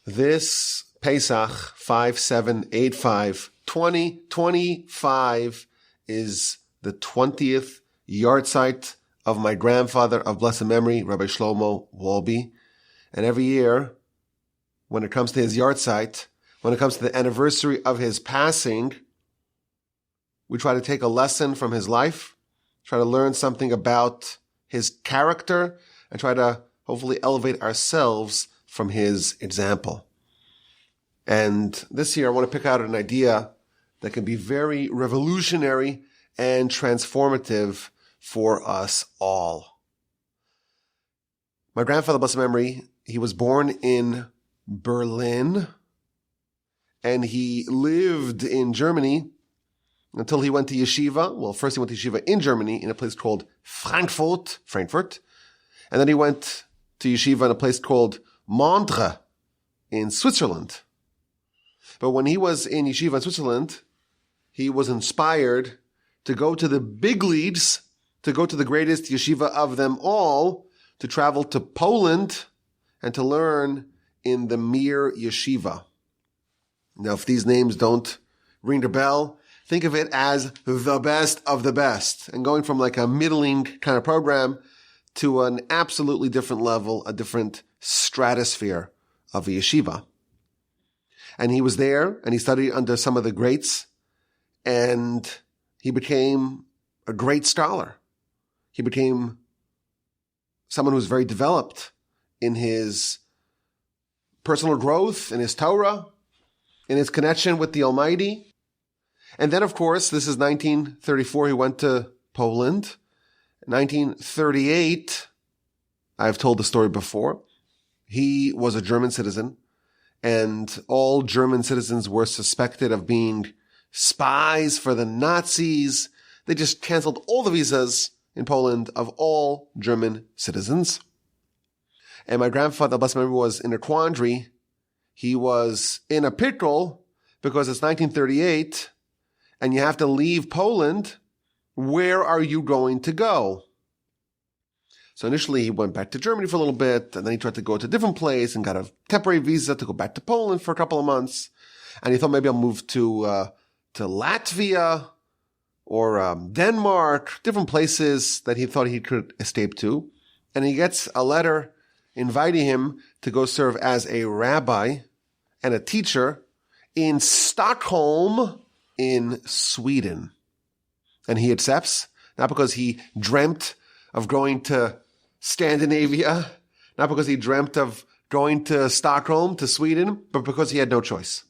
This Pesach 5785 2025 is the 20th Yartzeit of my grandfather of blessed memory, Rabbi Shlomo Wolbe. And every year, when it comes to his Yartzeit, when it comes to the anniversary of his passing, we try to take a lesson from his life, try to learn something about his character, and try to hopefully elevate ourselves from his example. And this year, I want to pick out an idea that can be very revolutionary and transformative for us all. My grandfather, blessed memory, he was born in Berlin, and he lived in Germany until he went to yeshiva. Well, first he went to yeshiva in Germany in a place called Frankfurt, and then he went to yeshiva in a place called Montreux in Switzerland. But when he was in yeshiva in Switzerland, he was inspired to go to the big leagues, to go to the greatest yeshiva of them all, to travel to Poland and to learn in the Mir Yeshiva. Now, if these names don't ring the bell, think of it as the best of the best, and going from like a middling kind of program to an absolutely different level, a different stratosphere of a yeshiva. And he was there, and he studied under some of the greats, and he became a great scholar. He became someone who was very developed in his personal growth, in his Torah, in his connection with the Almighty. And then, of course, this is 1934, he went to Poland. 1938, I've told the story before, he was a German citizen, and all German citizens were suspected of being spies for the Nazis. They just canceled all the visas in Poland of all German citizens. And my grandfather, blessed memory, was in a quandary. He was in a pickle because it's 1938 and you have to leave Poland. Where are you going to go? So initially he went back to Germany for a little bit, and then he tried to go to a different place and got a temporary visa to go back to Poland for a couple of months. And he thought maybe I'll move to Latvia or Denmark, different places that he thought he could escape to. And he gets a letter inviting him to go serve as a rabbi and a teacher in Stockholm in Sweden. And he accepts, not because he dreamt of going to Scandinavia, not because he dreamt of going to Stockholm, to Sweden, but because he had no choice.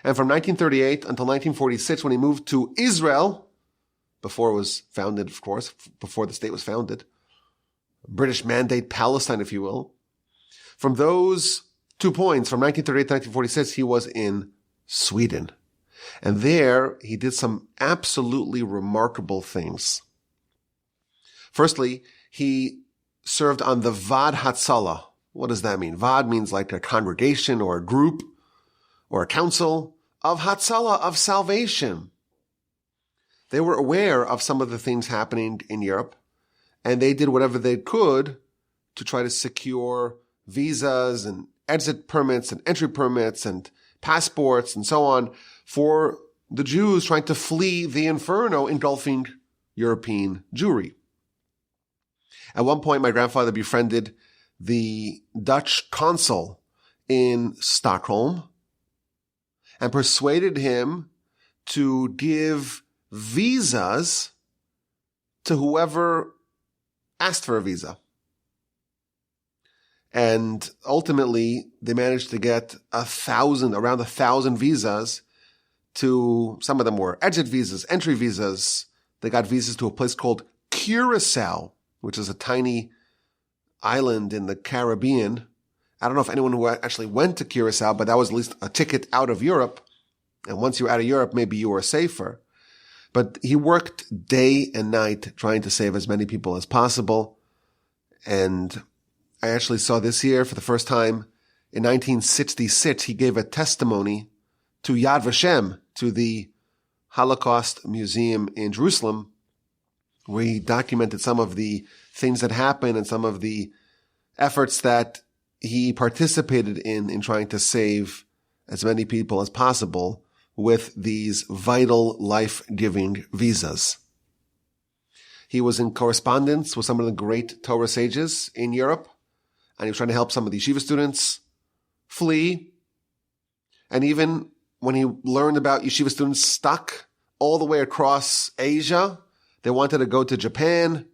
And from 1938 until 1946, when he moved to Israel, before it was founded, of course, before the state was founded, British Mandate Palestine, if you will, from those 2 points, from 1938 to 1946, he was in Sweden. And there, he did some absolutely remarkable things. Firstly, he served on the Vad Hatzalah. What does that mean? Vad means like a congregation or a group or a council of Hatzalah, of salvation. They were aware of some of the things happening in Europe, and they did whatever they could to try to secure visas and exit permits and entry permits and passports and so on for the Jews trying to flee the inferno engulfing European Jewry. At one point, my grandfather befriended the Dutch consul in Stockholm and persuaded him to give visas to whoever asked for a visa. And ultimately, they managed to get around 1,000 visas to, some of them were exit visas, entry visas. They got visas to a place called Curacao, which is a tiny island in the Caribbean. I don't know if anyone who actually went to Curacao, but that was at least a ticket out of Europe. And once you're out of Europe, maybe you were safer. But he worked day and night trying to save as many people as possible. And I actually saw this year for the first time in 1966, he gave a testimony to Yad Vashem, to the Holocaust Museum in Jerusalem, we documented some of the things that happened and some of the efforts that he participated in trying to save as many people as possible with these vital, life-giving visas. He was in correspondence with some of the great Torah sages in Europe, and he was trying to help some of the yeshiva students flee. And even when he learned about yeshiva students stuck all the way across Asia, they wanted to go to Japan,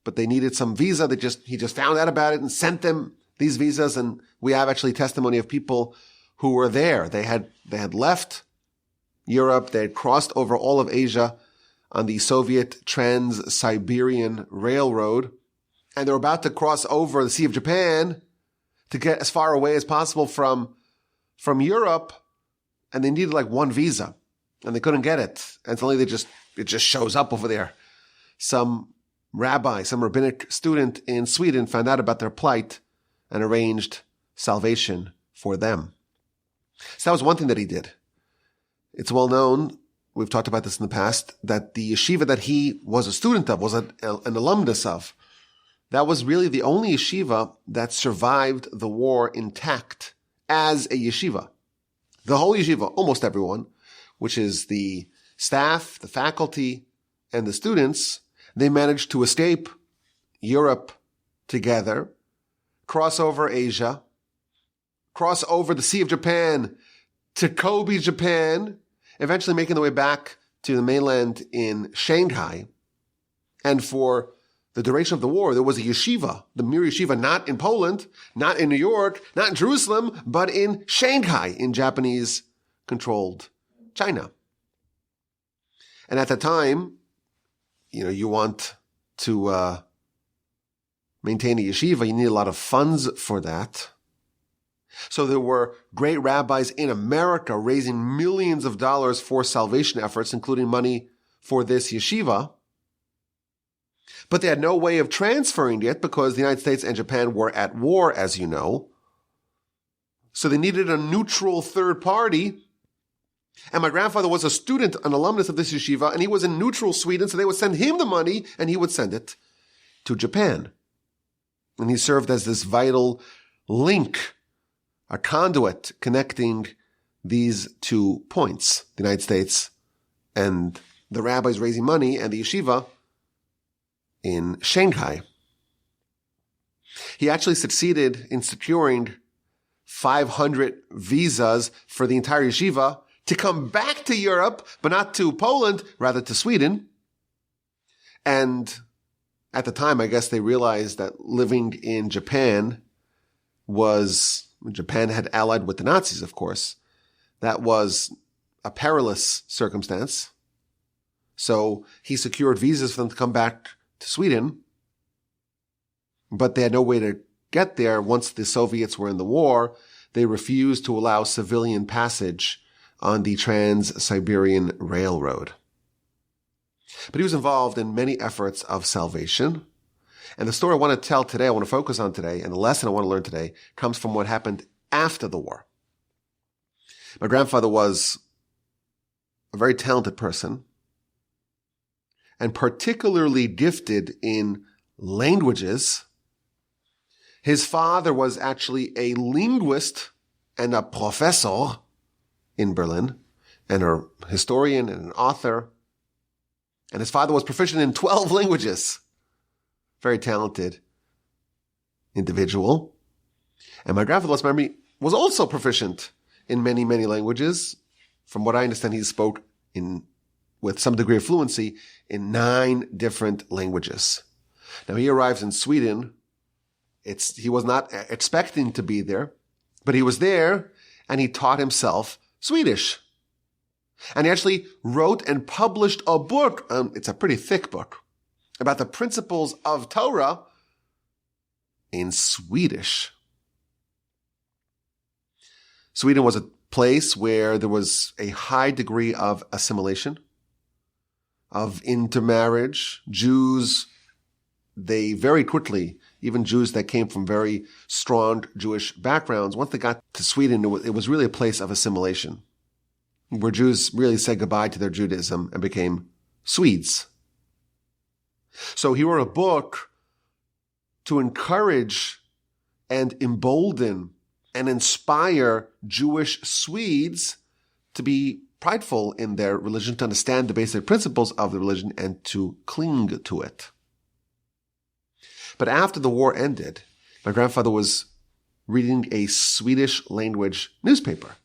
but they needed some visa. He just found out about it and sent them these visas. And we have actually testimony of people who were there. They had left Europe. They had crossed over all of Asia on the Soviet Trans-Siberian Railroad. And they were about to cross over the Sea of Japan to get as far away as possible from Europe. And they needed like one visa and they couldn't get it. And suddenly it just shows up over there. Some rabbinic student in Sweden found out about their plight and arranged salvation for them. So that was one thing that he did. It's well known, we've talked about this in the past, that the yeshiva that he was a student of, was an alumnus of, that was really the only yeshiva that survived the war intact as a yeshiva. The whole yeshiva, almost everyone, which is the staff, the faculty, and the students, they managed to escape Europe together, cross over Asia, cross over the Sea of Japan to Kobe, Japan, eventually making their way back to the mainland in Shanghai. And for the duration of the war, there was a yeshiva, the Mir Yeshiva, not in Poland, not in New York, not in Jerusalem, but in Shanghai, in Japanese-controlled China. And at the time, you want to maintain a yeshiva, you need a lot of funds for that. So there were great rabbis in America raising millions of dollars for salvation efforts, including money for this yeshiva. But they had no way of transferring it because the United States and Japan were at war, as you know. So they needed a neutral third party. And my grandfather was a student, an alumnus of this yeshiva, and he was in neutral Sweden, so they would send him the money, and he would send it to Japan. And he served as this vital link, a conduit connecting these 2 points, the United States and the rabbis raising money and the yeshiva in Shanghai. He actually succeeded in securing 500 visas for the entire yeshiva to come back to Europe, but not to Poland, rather to Sweden. And at the time, I guess they realized that living in Japan Japan had allied with the Nazis, of course. That was a perilous circumstance. So he secured visas for them to come back to Sweden, but they had no way to get there once the Soviets were in the war. They refused to allow civilian passage on the Trans-Siberian Railroad. But he was involved in many efforts of salvation. And the story I want to tell today, I want to focus on today, and the lesson I want to learn today comes from what happened after the war. My grandfather was a very talented person and particularly gifted in languages. His father was actually a linguist and a professor in Berlin, and a historian and an author. And his father was proficient in 12 languages. Very talented individual. And my grandfather, let's remember, was also proficient in many, many languages. From what I understand, he spoke with some degree of fluency in 9 different languages. Now he arrives in Sweden. He was not expecting to be there, but he was there and he taught himself Swedish. And he actually wrote and published a book. It's a pretty thick book about the principles of Torah in Swedish. Sweden was a place where there was a high degree of assimilation, of intermarriage. Jews, they very quickly, even Jews that came from very strong Jewish backgrounds, once they got to Sweden, it was really a place of assimilation, where Jews really said goodbye to their Judaism and became Swedes. So he wrote a book to encourage and embolden and inspire Jewish Swedes to be prideful in their religion, to understand the basic principles of the religion and to cling to it. But after the war ended, my grandfather was reading a Swedish language newspaper.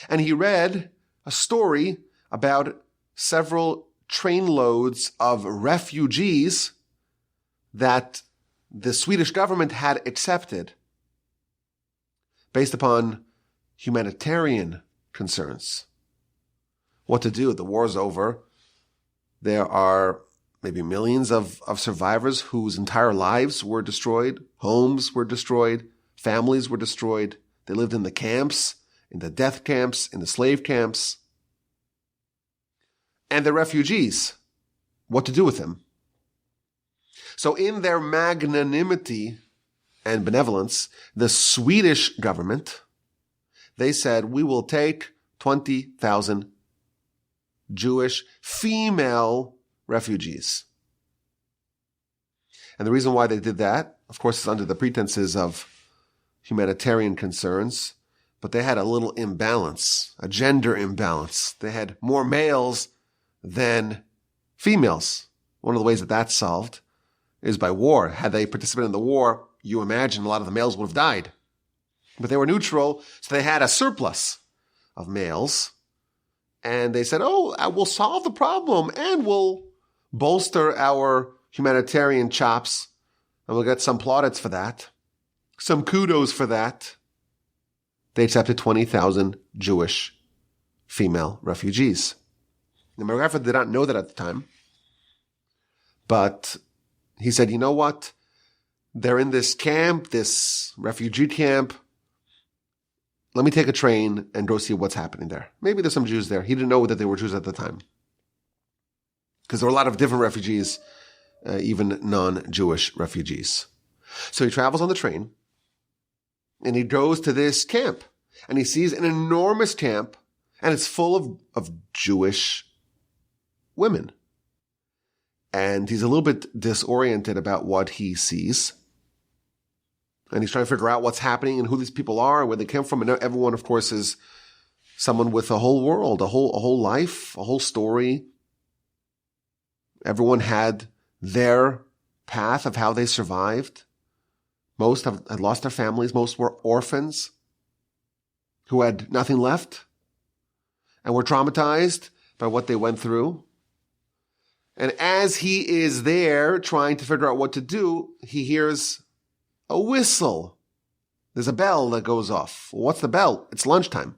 And he read a story about several trainloads of refugees that the Swedish government had accepted based upon humanitarian concerns. What to do? The war's over. There are maybe millions of survivors whose entire lives were destroyed. Homes were destroyed. Families were destroyed. They lived in the camps, in the death camps, in the slave camps. And they're refugees. What to do with them? So in their magnanimity and benevolence, the Swedish government, they said, we will take 20,000 Jewish female refugees. And the reason why they did that, of course, is under the pretenses of humanitarian concerns, but they had a little imbalance, a gender imbalance. They had more males than females. One of the ways that that's solved is by war. Had they participated in the war, you imagine a lot of the males would have died. But they were neutral, so they had a surplus of males. And they said, we'll solve the problem and we'll bolster our humanitarian chops, and we'll get some plaudits for that, some kudos for that. They accepted 20,000 Jewish female refugees. Now, my grandfather did not know that at the time, but he said, you know what? They're in this camp, this refugee camp. Let me take a train and go see what's happening there. Maybe there's some Jews there. He didn't know that they were Jews at the time, because there were a lot of different refugees, even non-Jewish refugees. So he travels on the train, and he goes to this camp, and he sees an enormous camp, and it's full of Jewish women. And he's a little bit disoriented about what he sees. And he's trying to figure out what's happening and who these people are and where they came from. And everyone, of course, is someone with a whole world, a whole life, a whole story. Everyone had their path of how they survived. Most had lost their families. Most were orphans who had nothing left and were traumatized by what they went through. And as he is there trying to figure out what to do, he hears a whistle. There's a bell that goes off. What's the bell? It's lunchtime.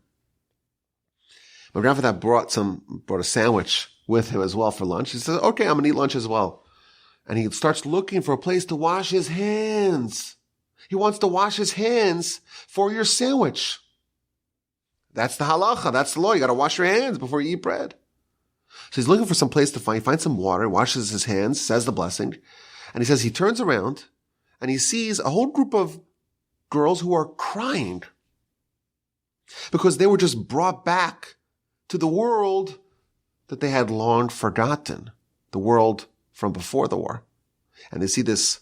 My grandfather brought a sandwich with him as well for lunch. He says, okay, I'm going to eat lunch as well. And he starts looking for a place to wash his hands. He wants to wash his hands for your sandwich. That's the halacha. That's the law. You got to wash your hands before you eat bread. So he's looking for some place to find. He finds some water, washes his hands, says the blessing. And he says he turns around and he sees a whole group of girls who are crying because they were just brought back to the world that they had long forgotten, the world from before the war. And they see this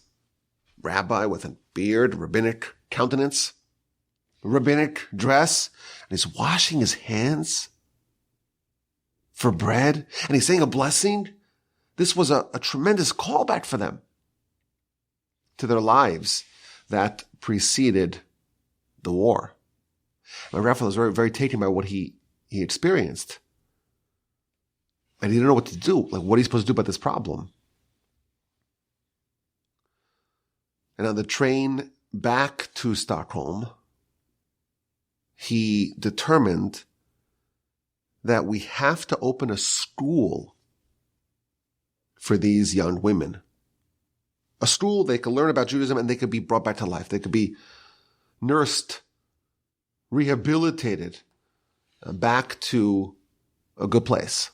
rabbi with a beard, rabbinic countenance, rabbinic dress, and he's washing his hands for bread, and he's saying a blessing. This was a tremendous callback for them to their lives that preceded the war. My grandfather was very, very taken by what he experienced. And he didn't know what to do. Like, what are you supposed to do about this problem? And on the train back to Stockholm, he determined that we have to open a school for these young women. A school they could learn about Judaism and they could be brought back to life. They could be nursed, rehabilitated back to a good place.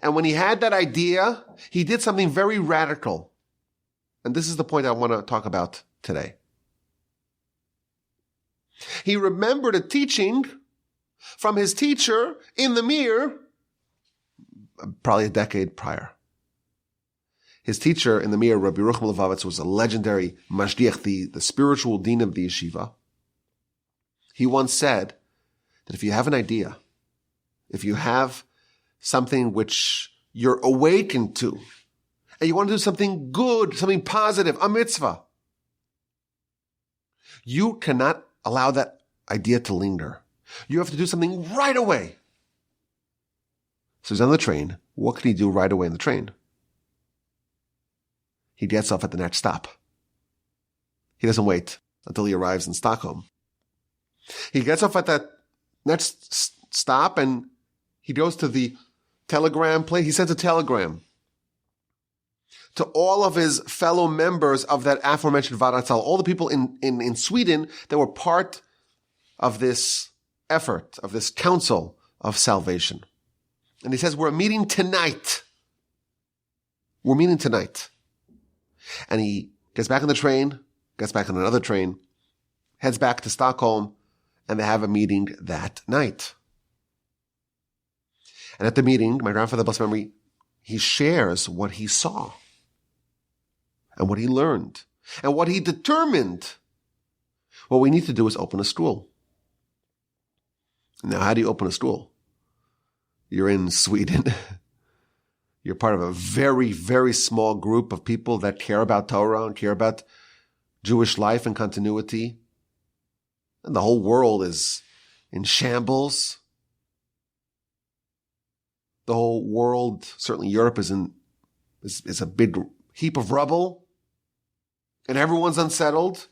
And when he had that idea, he did something very radical. And this is the point I want to talk about today. He remembered a teaching from his teacher in the mirror, probably a decade prior. His teacher in the Mir, Rabbi Shlomo Wolbe, was a legendary mashgiach, the spiritual dean of the yeshiva. He once said that if you have an idea, if you have something which you're awakened to, and you want to do something good, something positive, a mitzvah, you cannot allow that idea to linger. You have to do something right away. So he's on the train. What can he do right away in the train? He gets off at the next stop. He doesn't wait until he arrives in Stockholm. He gets off at that next stop and he goes to the telegram place. He sends a telegram to all of his fellow members of that aforementioned Yartzeit, all the people in Sweden that were part of this effort, of this council of salvation. And he says, we're meeting tonight. We're meeting tonight. And he gets back on the train, gets back on another train, heads back to Stockholm, and they have a meeting that night. And at the meeting, my grandfather, blessed memory, he shares what he saw and what he learned and what he determined. What we need to do is open a school. Now, how do you open a school? You're in Sweden. You're part of a very, very small group of people that care about Torah and care about Jewish life and continuity. And the whole world is in shambles. The whole world, certainly Europe, is a big heap of rubble. And everyone's unsettled.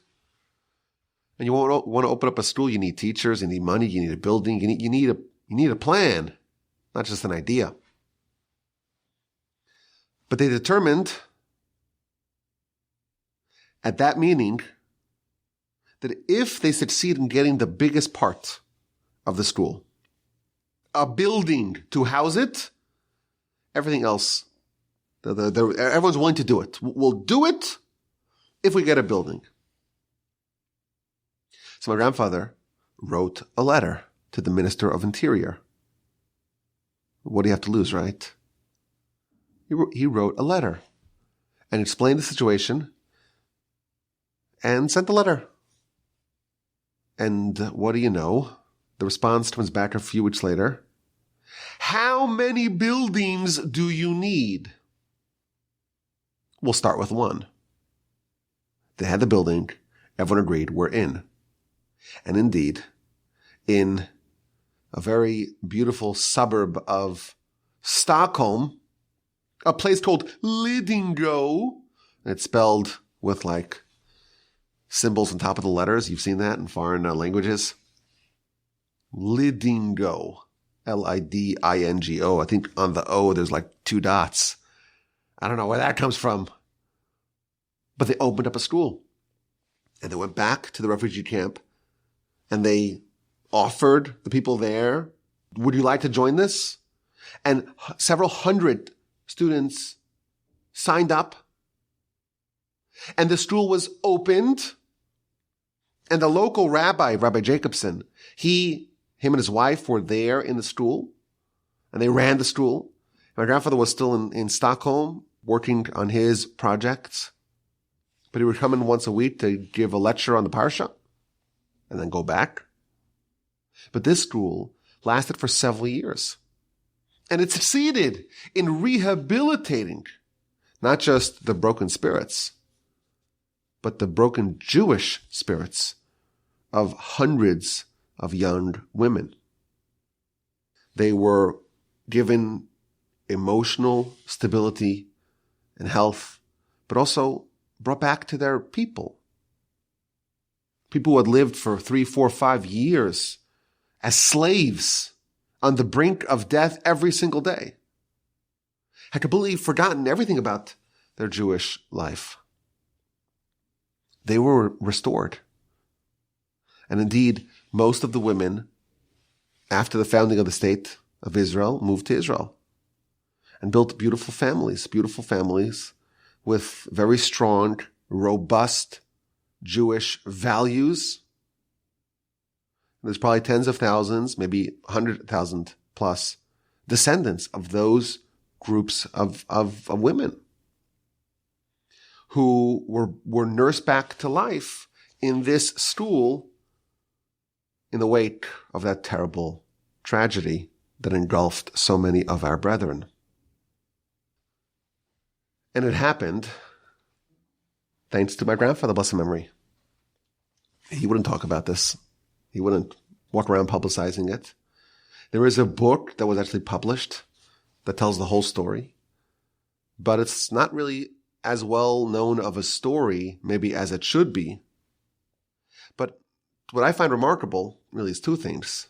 And you want to open up a school, you need teachers, you need money, you need a building, you need a plan, not just an idea. But they determined at that meeting that if they succeed in getting the biggest part of the school, a building to house it, everything else, everyone's willing to do it. We'll do it if we get a building. So my grandfather wrote a letter to the Minister of Interior. What do you have to lose, right? He wrote a letter and explained the situation and sent the letter. And what do you know? The response comes back a few weeks later. How many buildings do you need? We'll start with one. They had the building. Everyone agreed, we're in. And indeed, in a very beautiful suburb of Stockholm, a place called Lidingö, and it's spelled with like symbols on top of the letters. You've seen that in foreign languages. Lidingö, Lidingo. I think on the O there's like 2 dots. I don't know where that comes from. But they opened up a school. And they went back to the refugee camp. And they offered the people there, would you like to join this? And several hundred students signed up. And the school was opened. And the local rabbi, Rabbi Jacobson, him and his wife were there in the school. And they ran the school. My grandfather was still in Stockholm working on his projects. But he would come in once a week to give a lecture on the Parsha and then go back. But this school lasted for several years. And it succeeded in rehabilitating not just the broken spirits, but the broken Jewish spirits of hundreds of young women. They were given emotional stability and health, but also brought back to their people. People who had lived for 3, 4, 5 years as slaves on the brink of death every single day, had completely forgotten everything about their Jewish life. They were restored. And indeed, most of the women, after the founding of the state of Israel, moved to Israel and built beautiful families with very strong, robust Jewish values. There's probably tens of thousands, maybe 100,000 plus descendants of those groups of women. who were nursed back to life in this stool in the wake of that terrible tragedy that engulfed so many of our brethren. And it happened thanks to my grandfather, blessed memory. He wouldn't talk about this. He wouldn't walk around publicizing it. There is a book that was actually published that tells the whole story, but it's not really as well known of a story maybe as it should be. But what I find remarkable really is two things.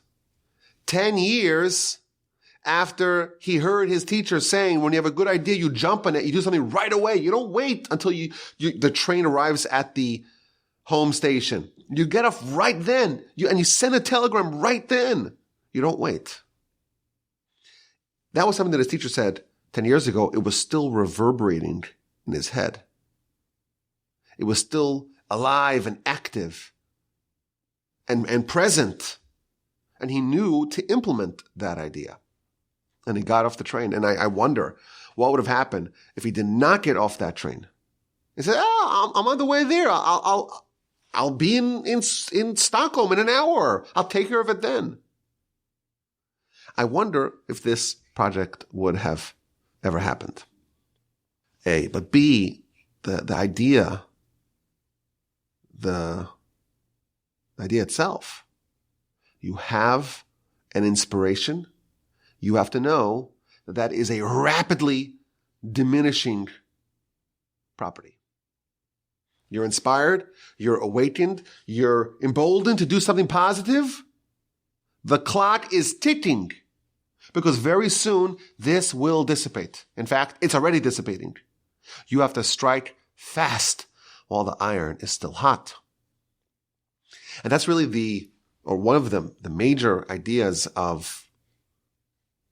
10 years after he heard his teacher saying, when you have a good idea, you jump on it, you do something right away. You don't wait until the train arrives at the home station. You get off right then, and you send a telegram right then. You don't wait. That was something that his teacher said 10 years ago. It was still reverberating in his head. It was still alive and active and present. And he knew to implement that idea. And he got off the train. And I wonder what would have happened if he did not get off that train. He said, I'm on the way there. I'll be in Stockholm in an hour. I'll take care of it then. I wonder if this project would have ever happened. A, but B, the idea itself. You have an inspiration. You have to know that that is a rapidly diminishing property. You're inspired, you're awakened, you're emboldened to do something positive. The clock is ticking because very soon this will dissipate. In fact, it's already dissipating. You have to strike fast while the iron is still hot. And that's really one of the major ideas of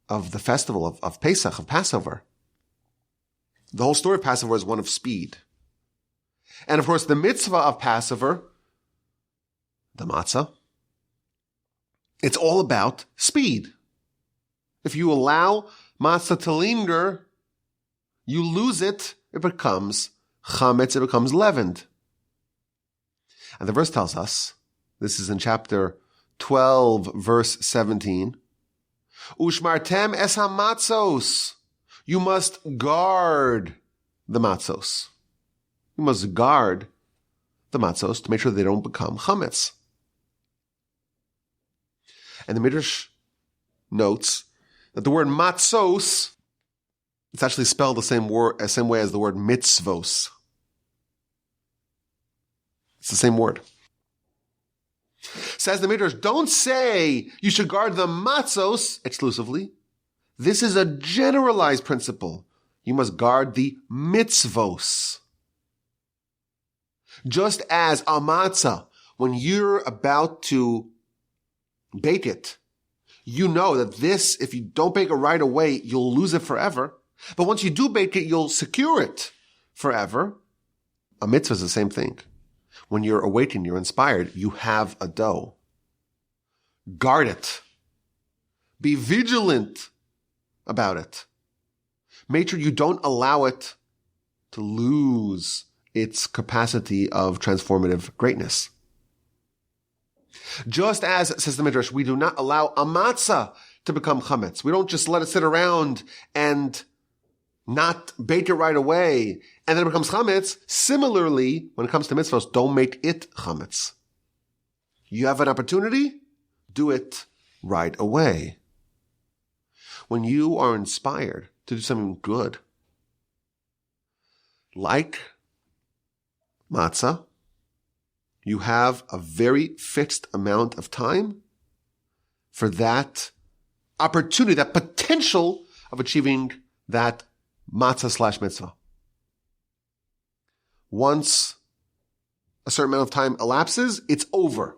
the festival of Pesach, of Passover. The whole story of Passover is one of speed. And of course, the mitzvah of Passover, the Matzah, it's all about speed. If you allow Matzah to linger, you lose it. It becomes chametz, it becomes leavened. And the verse tells us, this is in chapter 12, verse 17, Ushmartem es ha-matzos. You must guard the matzos. You must guard the matzos to make sure they don't become chametz. And the Midrash notes that the word matzos, it's actually spelled the same way as the word mitzvos. It's the same word. Says the Midrash, don't say you should guard the matzos exclusively. This is a generalized principle. You must guard the mitzvos. Just as a matzah, when you're about to bake it, you know that this, if you don't bake it right away, you'll lose it forever. But once you do bake it, you'll secure it forever. A mitzvah is the same thing. When you're awakened, you're inspired, you have a dough. Guard it. Be vigilant about it. Make sure you don't allow it to lose its capacity of transformative greatness. Just as, says the Midrash, we do not allow a matzah to become chametz. We don't just let it sit around and not bake it right away, and then it becomes chametz. Similarly, when it comes to mitzvos, don't make it chametz. You have an opportunity, do it right away. When you are inspired to do something good, like matzah, you have a very fixed amount of time for that opportunity, that potential of achieving that matzah / mitzvah. Once a certain amount of time elapses, it's over.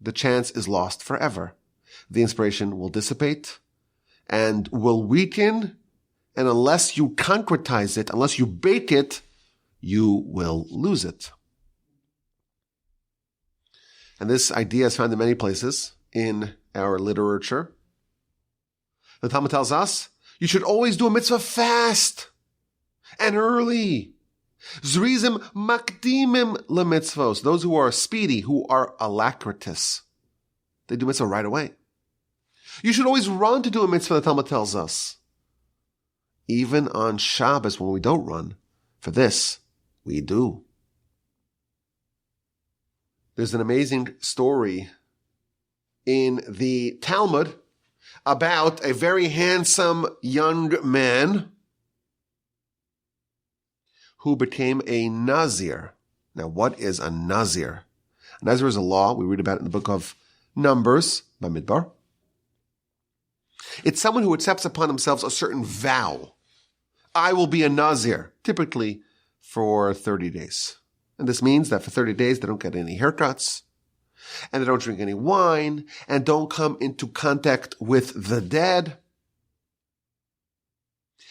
The chance is lost forever. The inspiration will dissipate and will weaken, and unless you concretize it, unless you bake it, you will lose it. And this idea is found in many places in our literature. The Talmud tells us you should always do a mitzvah fast and early. Zrizim makdimim lemitzvos. Those who are speedy, who are alacritous. They do mitzvah right away. You should always run to do a mitzvah, the Talmud tells us. Even on Shabbos when we don't run. For this, we do. There's an amazing story in the Talmud about a very handsome young man who became a Nazir. Now, what is a Nazir? A Nazir is a law. We read about it in the book of Numbers by Midbar. It's someone who accepts upon themselves a certain vow. I will be a Nazir, typically for 30 days. And this means that for 30 days, they don't get any haircuts, and they don't drink any wine, and don't come into contact with the dead.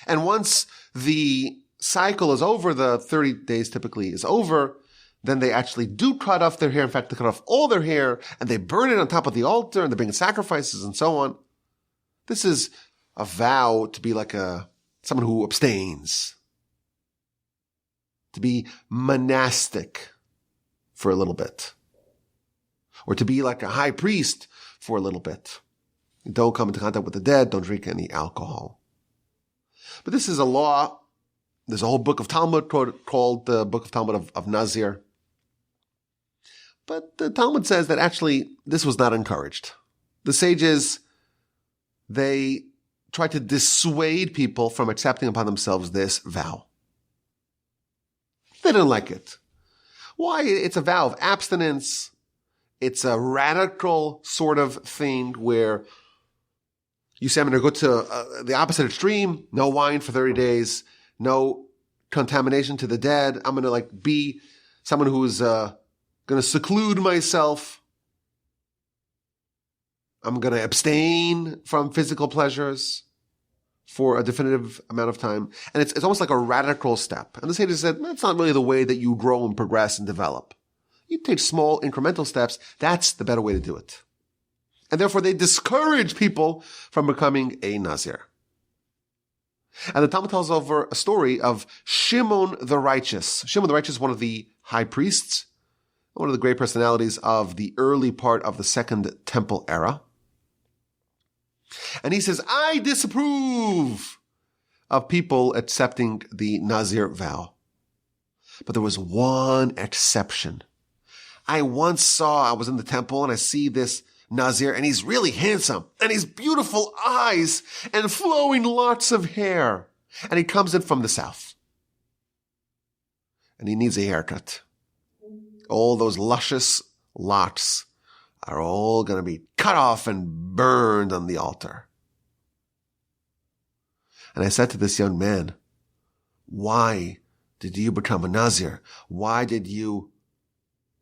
And once the cycle is over, the 30 days typically is over, then they actually do cut off their hair. In fact, they cut off all their hair, and they burn it on top of the altar, and they bring sacrifices and so on. This is a vow to be like someone who abstains, to be monastic for a little bit, or to be like a high priest for a little bit. Don't come into contact with the dead, don't drink any alcohol. But this is a law. There's a whole book of Talmud called the Book of Talmud of Nazir. But the Talmud says that actually this was not encouraged. The sages, they tried to dissuade people from accepting upon themselves this vow. They didn't like it. Why? It's a vow of abstinence. It's a radical sort of thing where you say, I'm going to go to the opposite extreme. No wine for 30 days. No contamination to the dead. I'm going to be someone who's going to seclude myself. I'm going to abstain from physical pleasures for a definitive amount of time. And it's almost like a radical step. And the sages said, that's not really the way that you grow and progress and develop. You take small incremental steps. That's the better way to do it. And therefore they discourage people from becoming a Nazir. And the Talmud tells over a story of Shimon the Righteous. Shimon the Righteous is one of the high priests, one of the great personalities of the early part of the Second Temple era. And he says, I disapprove of people accepting the Nazir vow. But there was one exception. I was in the temple and I see this Nazir and he's really handsome and he's beautiful eyes and flowing lots of hair. And he comes in from the south. And he needs a haircut. All those luscious locks are all going to be cut off and burned on the altar. And I said to this young man, why did you become a Nazir? Why did you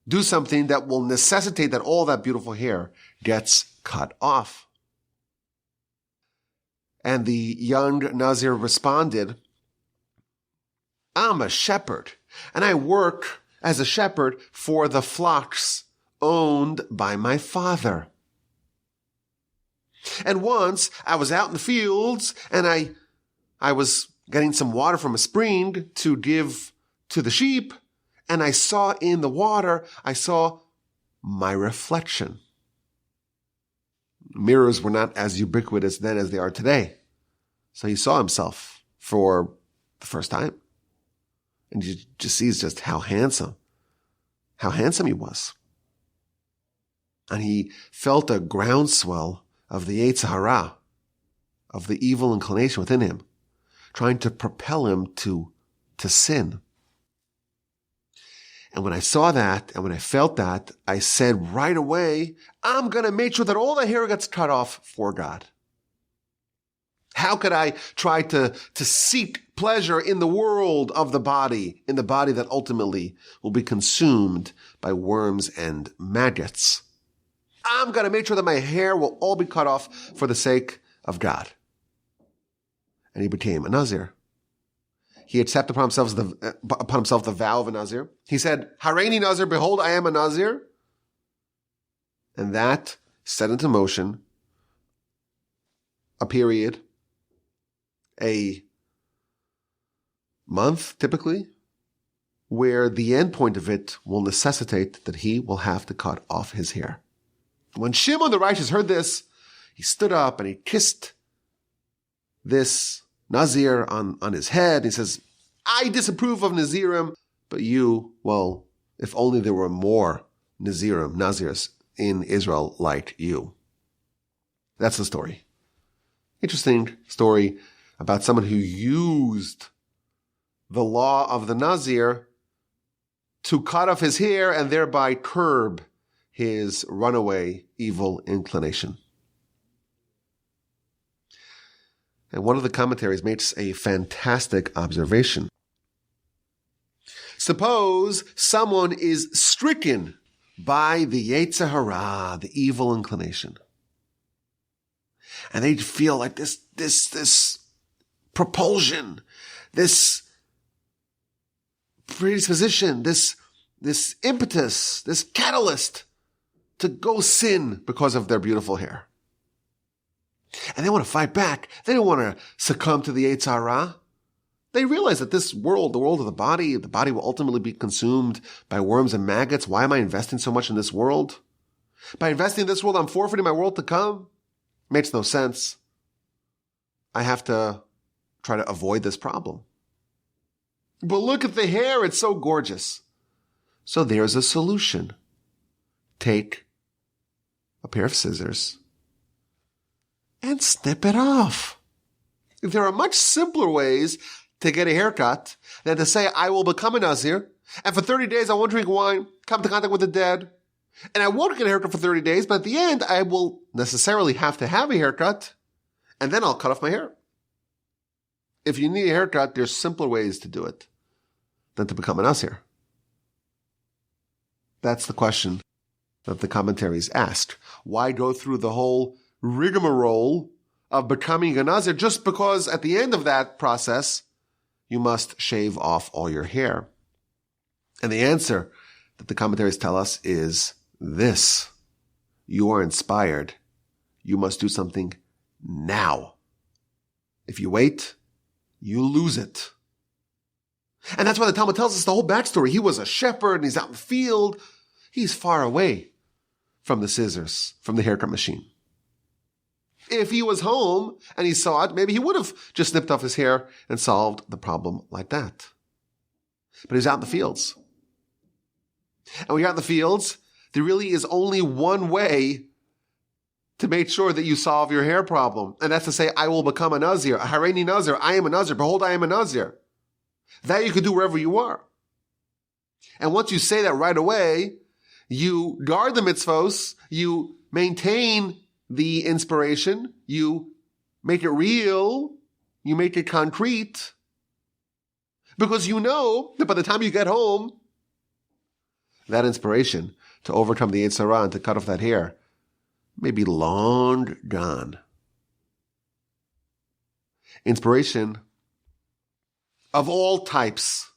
do something that will necessitate that all that beautiful hair gets cut off? And the young Nazir responded, I'm a shepherd, and I work as a shepherd for the flocks owned by my father. And once I was out in the fields and I was getting some water from a spring to give to the sheep, and I saw in the water, I saw my reflection. Mirrors were not as ubiquitous then as they are today. So he saw himself for the first time. And you just sees just how handsome he was. And he felt a groundswell of the Yetzer Hara, of the evil inclination within him, trying to propel him to sin. And when I saw that, and when I felt that, I said right away, I'm going to make sure that all the hair gets cut off for God. How could I try to seek pleasure in the world of the body, in the body that ultimately will be consumed by worms and maggots? I'm going to make sure that my hair will all be cut off for the sake of God. And he became a Nazir. He accepted upon himself the vow of a Nazir. He said, Hareini Nazir, behold, I am a Nazir. And that set into motion a period, a month typically, where the end point of it will necessitate that he will have to cut off his hair. When Shimon the righteous heard this, he stood up and he kissed this Nazir on his head. He says, I disapprove of Nazirim, but you, well, if only there were more Nazirs in Israel like you. That's the story. Interesting story about someone who used the law of the Nazir to cut off his hair and thereby curb his runaway evil inclination. And one of the commentaries makes a fantastic observation. Suppose someone is stricken by the Yetzer Hara, the evil inclination. And they feel like this propulsion, this predisposition, this impetus, this catalyst to go sin because of their beautiful hair. And they want to fight back. They don't want to succumb to the Yetzer Hara. They realize that this world, the world of the body will ultimately be consumed by worms and maggots. Why am I investing so much in this world? By investing in this world, I'm forfeiting my world to come. Makes no sense. I have to try to avoid this problem. But look at the hair. It's so gorgeous. So there's a solution. Take a pair of scissors and snip it off. There are much simpler ways to get a haircut than to say, I will become a Nazir, and for 30 days I won't drink wine, come into contact with the dead, and I won't get a haircut for 30 days, but at the end I will necessarily have to have a haircut, and then I'll cut off my hair. If you need a haircut, there's simpler ways to do it than to become a Nazir. That's the question that the commentaries asked. Why go through the whole rigmarole of becoming a Nazir just because at the end of that process, you must shave off all your hair? And the answer that the commentaries tell us is this. You are inspired. You must do something now. If you wait, you lose it. And that's why the Talmud tells us the whole backstory. He was a shepherd and he's out in the field. He's far away from the scissors, from the haircut machine. If he was home and he saw it, maybe he would have just snipped off his hair and solved the problem like that. But he's out in the fields. And when you're out in the fields, there really is only one way to make sure that you solve your hair problem. And that's to say, I will become a Nazir, a Hareini Nazir. I am a Nazir. Behold, I am a Nazir. That you can do wherever you are. And once you say that right away, you guard the mitzvos, you maintain the inspiration, you make it real, you make it concrete, because you know that by the time you get home, that inspiration to overcome the Yetzer Hara and to cut off that hair may be long gone. Inspiration of all types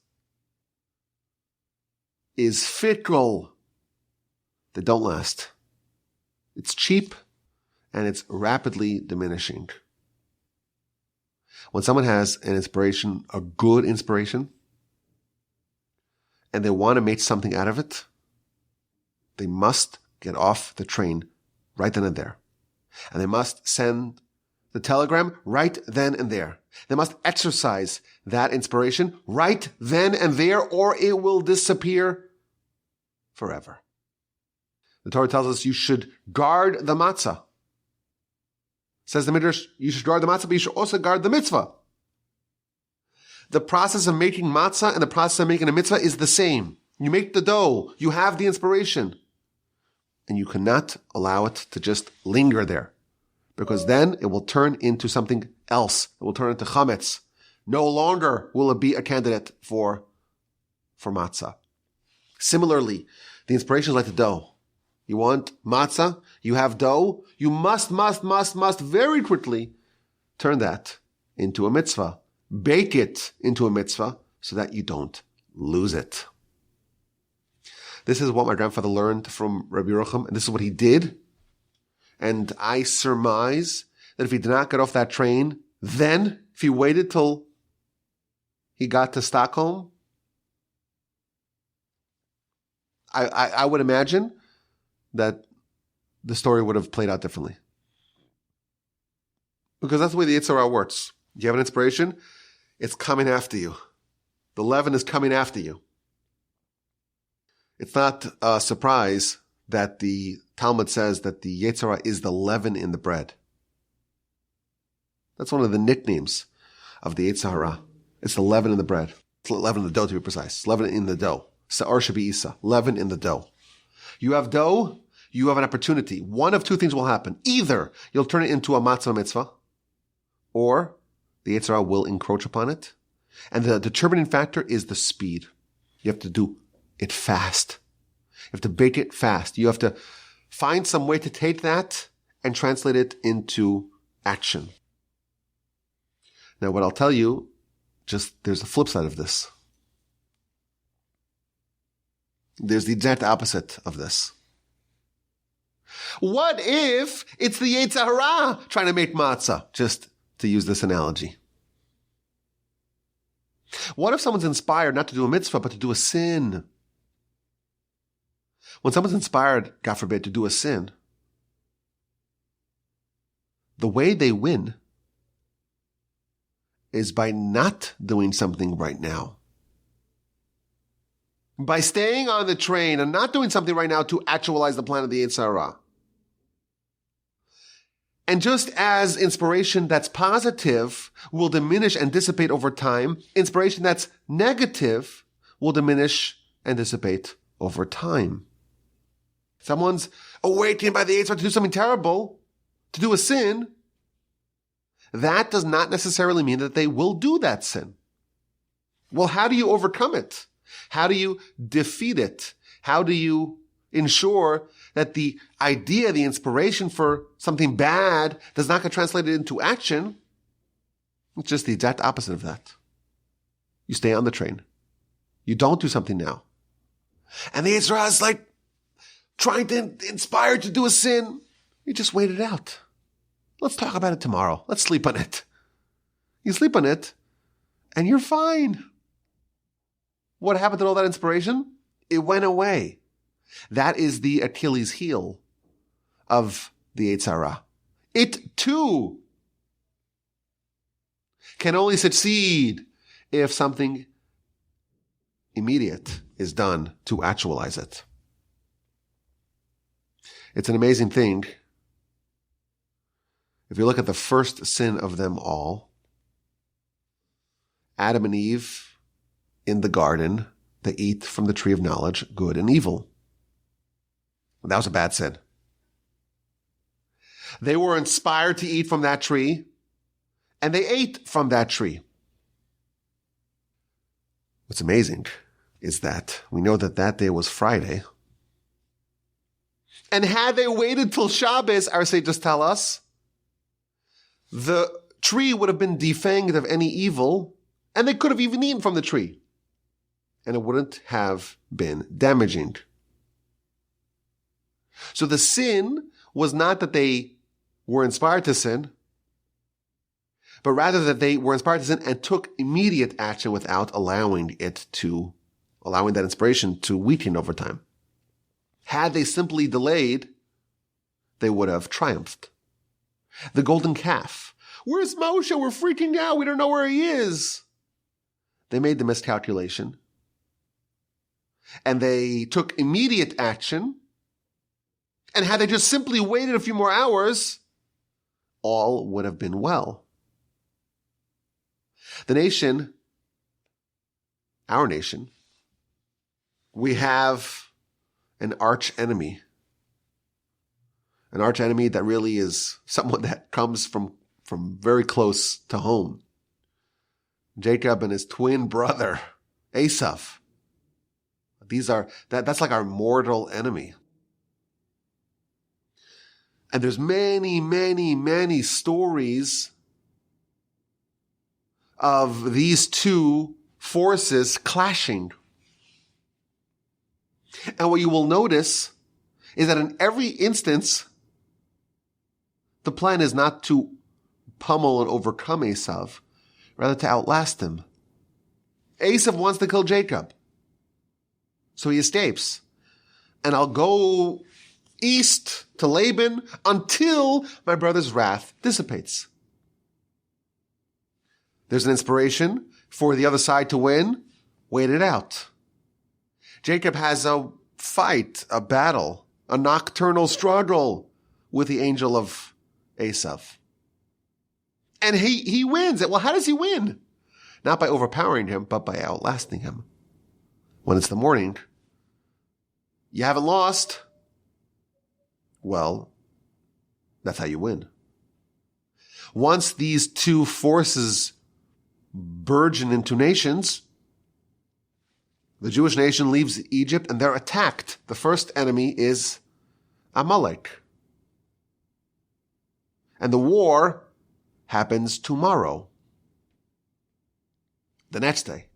is fickle. They don't last. It's cheap and it's rapidly diminishing. When someone has an inspiration, a good inspiration, and they want to make something out of it, they must get off the train right then and there. And they must send the telegram right then and there. They must exercise that inspiration right then and there, or it will disappear forever. The Torah tells us you should guard the matzah. Says the Midrash, you should guard the matzah, but you should also guard the mitzvah. The process of making matzah and the process of making a mitzvah is the same. You make the dough, you have the inspiration, and you cannot allow it to just linger there, because then it will turn into something else. It will turn into chametz. No longer will it be a candidate for matzah. Similarly, the inspiration is like the dough. You want matzah, you have dough, you must very quickly turn that into a mitzvah. Bake it into a mitzvah so that you don't lose it. This is what my grandfather learned from Rabbi Yerucham, and this is what he did. And I surmise that if he did not get off that train, then if he waited till he got to Stockholm, I would imagine that the story would have played out differently. Because that's the way the Yetzer Hara works. You have an inspiration, it's coming after you. The leaven is coming after you. It's not a surprise that the Talmud says that the Yetzer Hara is the leaven in the bread. That's one of the nicknames of the Yetzer Hara. It's the leaven in the bread. It's leaven in the dough, to be precise. Leaven in the dough. Sa'ar shebe'isa. Leaven in the dough. You have dough, you have an opportunity. One of two things will happen. Either you'll turn it into a matzah mitzvah, or the Yetzer Hara will encroach upon it. And the determining factor is the speed. You have to do it fast. You have to bake it fast. You have to find some way to take that and translate it into action. Now, what I'll tell you, there's a flip side of this. There's the exact opposite of this. What if it's the Yetzer Hara trying to make matzah? Just to use this analogy. What if someone's inspired not to do a mitzvah, but to do a sin? When someone's inspired, God forbid, to do a sin, the way they win is by not doing something right now. By staying on the train and not doing something right now to actualize the plan of the Yetzer Hara. And just as inspiration that's positive will diminish and dissipate over time, inspiration that's negative will diminish and dissipate over time. Someone's awakened by the Yetzer Hara to do something terrible, to do a sin. That does not necessarily mean that they will do that sin. Well, how do you overcome it? How do you defeat it? How do you ensure that the idea, the inspiration for something bad does not get translated into action? It's just the exact opposite of that. You stay on the train. You don't do something now. And the Yetzer Hara is like trying to inspire to do a sin. You just wait it out. Let's talk about it tomorrow. Let's sleep on it. You sleep on it, and you're fine. What happened to all that inspiration? It went away. That is the Achilles heel of the Yetzer Hara. It too can only succeed if something immediate is done to actualize it. It's an amazing thing. If you look at the first sin of them all, Adam and Eve in the garden, they eat from the tree of knowledge, good and evil. That was a bad sin. They were inspired to eat from that tree, and they ate from that tree. What's amazing is that we know that that day was Friday. And had they waited till Shabbos, our sages tell us, the tree would have been defanged of any evil, and they could have even eaten from the tree. And it wouldn't have been damaging. So the sin was not that they were inspired to sin, but rather that they were inspired to sin and took immediate action without allowing that inspiration to weaken over time. Had they simply delayed, they would have triumphed. The golden calf. Where's Moshe? We're freaking out. We don't know where he is. They made the miscalculation. And they took immediate action. And had they just simply waited a few more hours, all would have been well. The nation, our nation, we have an arch enemy. An arch enemy that really is someone that comes from very close to home. Jacob and his twin brother, Esav. That's like our mortal enemy. And there's many, many, many stories of these two forces clashing. And what you will notice is that in every instance, the plan is not to pummel and overcome Esav, rather to outlast him. Esav wants to kill Jacob, so he escapes. and I'll go east to Laban until my brother's wrath dissipates. There's an inspiration for the other side to win. Wait it out. Jacob has a fight, a battle, a nocturnal struggle with the angel of Esav. And he wins it. Well, how does he win? Not by overpowering him, but by outlasting him. When it's the morning, you haven't lost. Well, that's how you win. Once these two forces burgeon into nations, the Jewish nation leaves Egypt and they're attacked. The first enemy is Amalek. And the war happens tomorrow, the next day.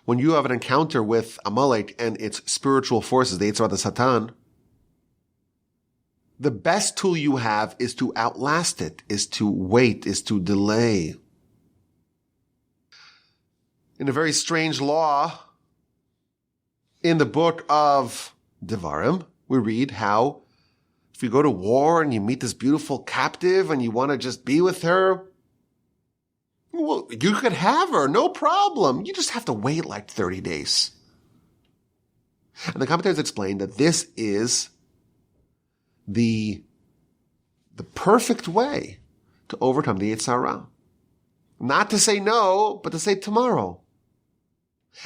When you have an encounter with Amalek and its spiritual forces, the Yahrzeit, the Satan, the best tool you have is to outlast it, is to wait, is to delay. In a very strange law, in the book of Devarim, we read how if you go to war and you meet this beautiful captive and you want to just be with her, well, you could have her, no problem. You just have to wait like 30 days. And the commentators explain that this is the perfect way to overcome the Yetzer Hara. Not to say no, but to say tomorrow.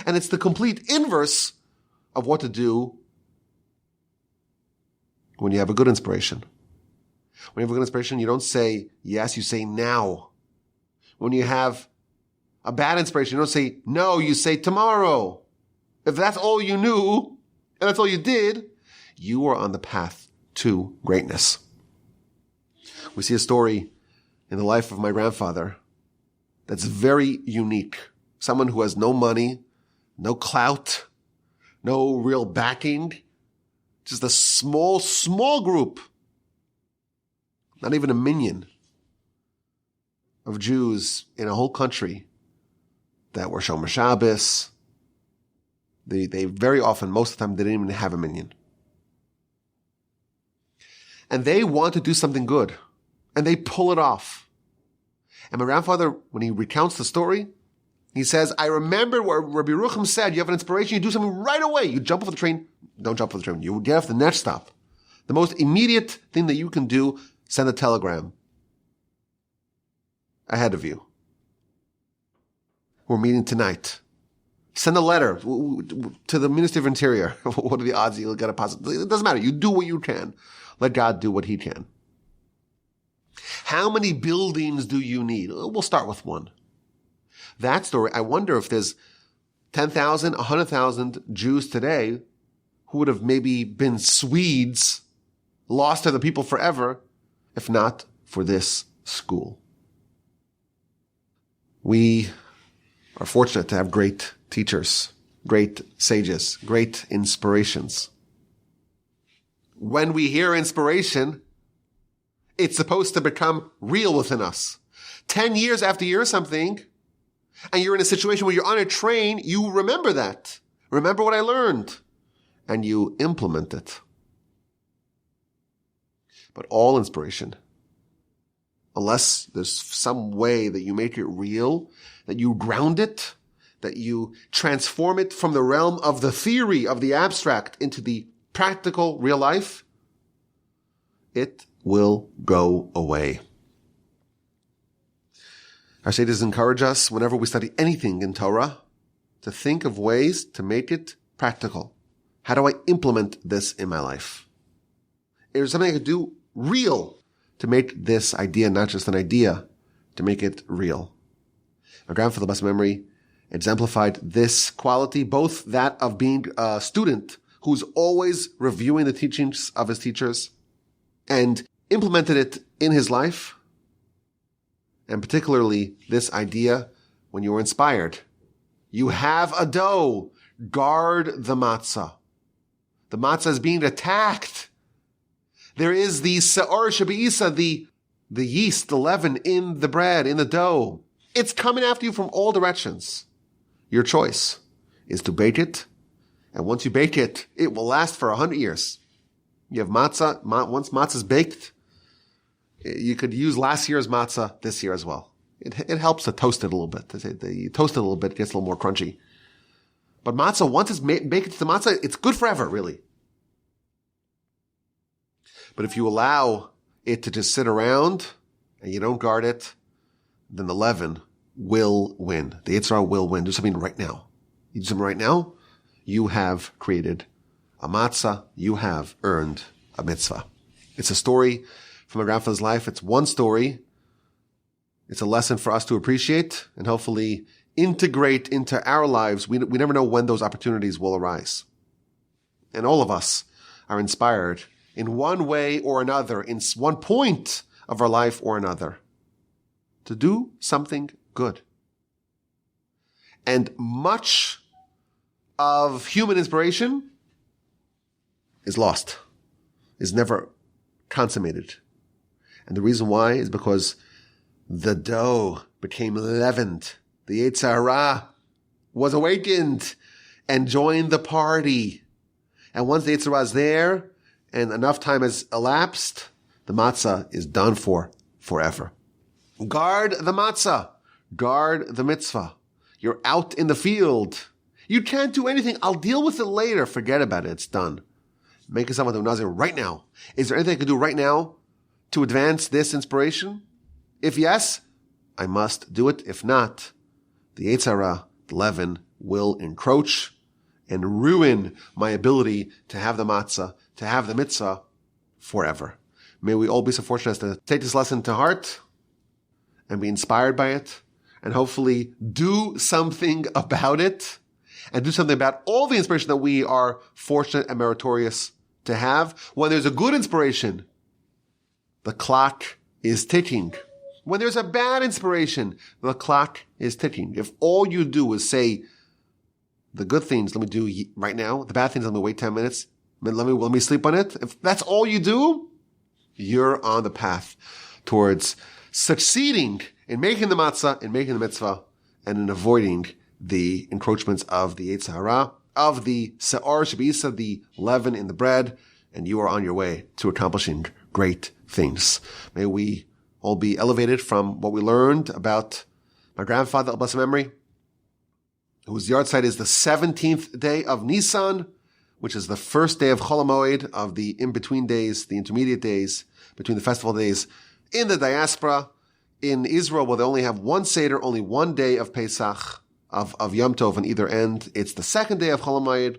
And it's the complete inverse of what to do when you have a good inspiration. When you have a good inspiration, you don't say yes, you say now. When you have a bad inspiration, you don't say no, you say tomorrow. If that's all you knew, and that's all you did, you are on the path to greatness. We see a story in the life of my grandfather that's very unique. Someone who has no money, no clout, no real backing, just a small group, not even a minion of Jews in a whole country that were Shomer Shabbos. They very often, most of the time, they didn't even have a minion. And they want to do something good. And they pull it off. And my grandfather, when he recounts the story, he says, I remember what Rabbi Rucham said, you have an inspiration, you do something right away. You jump off the train. Don't jump off the train. You get off the next stop. The most immediate thing that you can do, send a telegram ahead of you. We're meeting tonight. Send a letter to the Ministry of Interior. What are the odds you'll get a positive? It doesn't matter. You do what you can. Let God do what he can. How many buildings do you need? We'll start with one. That story, I wonder if there's 10,000, 100,000 Jews today who would have maybe been Swedes, lost to the people forever, if not for this school. We are fortunate to have great teachers, great sages, great inspirations. When we hear inspiration, it's supposed to become real within us. 10 years after you hear something, and you're in a situation where you're on a train, you remember that. Remember what I learned. And you implement it. But all inspiration, unless there's some way that you make it real, that you ground it, that you transform it from the realm of the theory of the abstract into the practical real life, it will go away. Our sages encourage us, whenever we study anything in Torah, to think of ways to make it practical. How do I implement this in my life? Is there something I could do real to make this idea not just an idea, to make it real? My grandfather, blessed memory, exemplified this quality, both that of being a student who's always reviewing the teachings of his teachers and implemented it in his life, and particularly this idea when you were inspired. You have a dough. Guard the matzah. The matzah is being attacked. There is the se'or shebe'isa, the yeast, the leaven in the bread, in the dough. It's coming after you from all directions. Your choice is to bake it And once you bake it, it will last for 100 years. You have matzah. Once matzah is baked, you could use last year's matzah this year as well. It helps to toast it a little bit. You toast it a little bit, it gets a little more crunchy. But matzah, once it's baked into matzah, it's good forever, really. But if you allow it to just sit around and you don't guard it, then the leaven will win. The Yetzer Hara will win. Do something right now. You do something right now, you have created a matzah. You have earned a mitzvah. It's a story from my grandfather's life. It's one story. It's a lesson for us to appreciate and hopefully integrate into our lives. We never know when those opportunities will arise. And all of us are inspired in one way or another, in one point of our life or another, to do something good. And much of human inspiration is lost, is never consummated. And the reason why is because the dough became leavened. The Yetzer Hara was awakened and joined the party. And once the Yetzer Hara is there and enough time has elapsed, the matzah is done for forever. Guard the matzah. Guard the mitzvah. You're out in the field. You can't do anything. I'll deal with it later. Forget about it. It's done. Make yourself into a Nazir right now. Is there anything I can do right now to advance this inspiration? If yes, I must do it. If not, the Yetzer Hara, the leaven, will encroach and ruin my ability to have the matzah, to have the mitzvah forever. May we all be so fortunate as to take this lesson to heart and be inspired by it and hopefully do something about it and do something about all the inspiration that we are fortunate and meritorious to have. When there's a good inspiration, the clock is ticking. When there's a bad inspiration, the clock is ticking. If all you do is say, the good things, let me do right now. The bad things, let me wait 10 minutes. Let me sleep on it. If that's all you do, you're on the path towards succeeding in making the matzah, in making the mitzvah, and in avoiding the encroachments of the Yetzer Hara, of the se'ar shebisa, the leaven in the bread, and you are on your way to accomplishing great things. May we all be elevated from what we learned about my grandfather, of blessed memory, whose Yartzeit is the 17th day of Nisan, which is the first day of Chol HaMoed, of the in-between days, the intermediate days, between the festival days, in the diaspora, in Israel, where they only have one Seder, only one day of Pesach, of Yom Tov on either end. It's the second day of Chol HaMoed.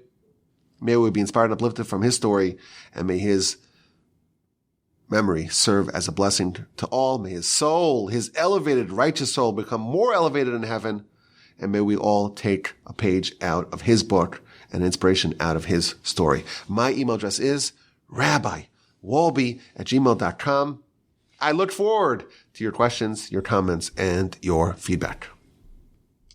May we be inspired and uplifted from his story, and may his memory serve as a blessing to all. May his soul, his elevated, righteous soul, become more elevated in heaven, and may we all take a page out of his book and inspiration out of his story. My email address is rabbiwolbe@gmail.com. I look forward to your questions, your comments, and your feedback.